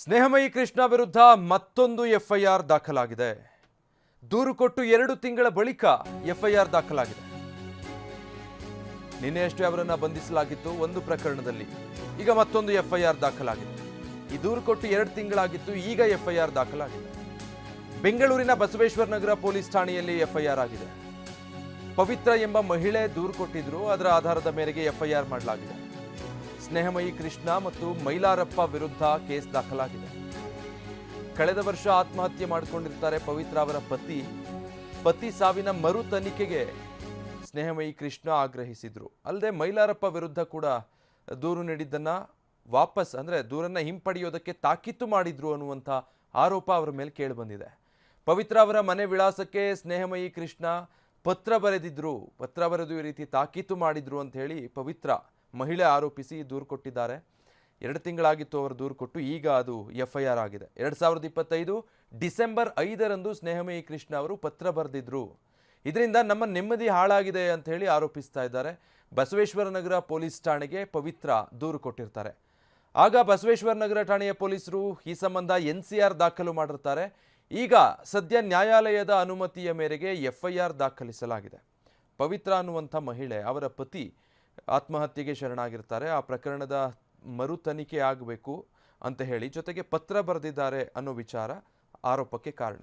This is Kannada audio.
ಸ್ನೇಹಮಯಿ ಕೃಷ್ಣ ವಿರುದ್ಧ ಮತ್ತೊಂದು ಎಫ್ಐಆರ್ ದಾಖಲಾಗಿದೆ. ದೂರು ಕೊಟ್ಟು 2 ತಿಂಗಳ ಬಳಿಕ ಎಫ್ಐಆರ್ ದಾಖಲಾಗಿದೆ. ನಿನ್ನೆಯಷ್ಟೇ ಅವರನ್ನು ಬಂಧಿಸಲಾಗಿತ್ತು ಒಂದು ಪ್ರಕರಣದಲ್ಲಿ. ಈಗ ಮತ್ತೊಂದು ಎಫ್ಐಆರ್ ದಾಖಲಾಗಿದೆ. ಈ ದೂರು ಕೊಟ್ಟು 2 ತಿಂಗಳಾಗಿತ್ತು, ಈಗ ಎಫ್ಐಆರ್ ದಾಖಲಾಗಿದೆ. ಬೆಂಗಳೂರಿನ ಬಸವೇಶ್ವರ ನಗರ ಪೊಲೀಸ್ ಠಾಣೆಯಲ್ಲಿ ಎಫ್ಐಆರ್ ಆಗಿದೆ. ಪವಿತ್ರ ಎಂಬ ಮಹಿಳೆ ದೂರು ಕೊಟ್ಟಿದ್ರು, ಅದರ ಆಧಾರದ ಮೇರೆಗೆ ಎಫ್ಐಆರ್ ಮಾಡಲಾಗಿದೆ. ಸ್ನೇಹಮಯಿ ಕೃಷ್ಣ ಮತ್ತು ಮೈಲಾರಪ್ಪ ವಿರುದ್ಧ ಕೇಸ್ ದಾಖಲಾಗಿದೆ. ಕಳೆದ ವರ್ಷ ಆತ್ಮಹತ್ಯೆ ಮಾಡಿಕೊಂಡಿರ್ತಾರೆ ಪವಿತ್ರ ಅವರ ಪತಿ ಸಾವಿನ ಮರು ತನಿಖೆಗೆ ಸ್ನೇಹಮಯಿ ಕೃಷ್ಣ ಆಗ್ರಹಿಸಿದ್ರು. ಅಲ್ಲದೆ ಮೈಲಾರಪ್ಪ ವಿರುದ್ಧ ಕೂಡ ದೂರು ನೀಡಿದ್ದನ್ನ ವಾಪಸ್ ಅಂದ್ರೆ ದೂರನ್ನ ಹಿಂಪಡೆಯೋದಕ್ಕೆ ತಾಕೀತು ಮಾಡಿದ್ರು ಅನ್ನುವಂಥ ಆರೋಪ ಅವರ ಮೇಲೆ ಕೇಳಿ ಬಂದಿದೆ. ಪವಿತ್ರ ಅವರ ಮನೆ ವಿಳಾಸಕ್ಕೆ ಸ್ನೇಹಮಯಿ ಕೃಷ್ಣ ಪತ್ರ ಬರೆದು ಈ ರೀತಿ ತಾಕೀತು ಮಾಡಿದ್ರು ಅಂತ ಹೇಳಿ ಪವಿತ್ರ ಮಹಿಳೆ ಆರೋಪಿಸಿ ದೂರು ಕೊಟ್ಟಿದ್ದಾರೆ. 2 ತಿಂಗಳಾಗಿತ್ತು ಅವರು ದೂರು ಕೊಟ್ಟು, ಈಗ ಅದು ಎಫ್ಐಆರ್ ಆಗಿದೆ. 2025 ಡಿಸೆಂಬರ್ 5ರಂದು ಸ್ನೇಹಮಯಿ ಕೃಷ್ಣ ಅವರು ಪತ್ರ ಬರೆದಿದ್ರು. ಇದರಿಂದ ನಮ್ಮ ನೆಮ್ಮದಿ ಹಾಳಾಗಿದೆ ಅಂತ ಹೇಳಿ ಆರೋಪಿಸ್ತಾ ಇದ್ದಾರೆ. ಬಸವೇಶ್ವರ ನಗರ ಪೊಲೀಸ್ ಠಾಣೆಗೆ ಪವಿತ್ರ ದೂರು ಕೊಟ್ಟಿರ್ತಾರೆ. ಆಗ ಬಸವೇಶ್ವರ ನಗರ ಠಾಣೆಯ ಪೊಲೀಸರು ಈ ಸಂಬಂಧ NCR ದಾಖಲು ಮಾಡಿರ್ತಾರೆ. ಈಗ ಸದ್ಯ ನ್ಯಾಯಾಲಯದ ಅನುಮತಿಯ ಮೇರೆಗೆ ಎಫ್ಐಆರ್ ದಾಖಲಿಸಲಾಗಿದೆ. ಪವಿತ್ರ ಅನ್ನುವಂಥ ಮಹಿಳೆ ಅವರ ಪತಿ ಆತ್ಮಹತ್ಯೆಗೆ ಶರಣಾಗಿರ್ತಾರೆ. ಆ ಪ್ರಕರಣದ ಮರು ತನಿಖೆ ಆಗಬೇಕು ಅಂತ ಹೇಳಿ ಜೊತೆಗೆ ಪತ್ರ ಬರೆದಿದ್ದಾರೆ ಅನ್ನೋ ವಿಚಾರ ಆರೋಪಕ್ಕೆ ಕಾರಣ.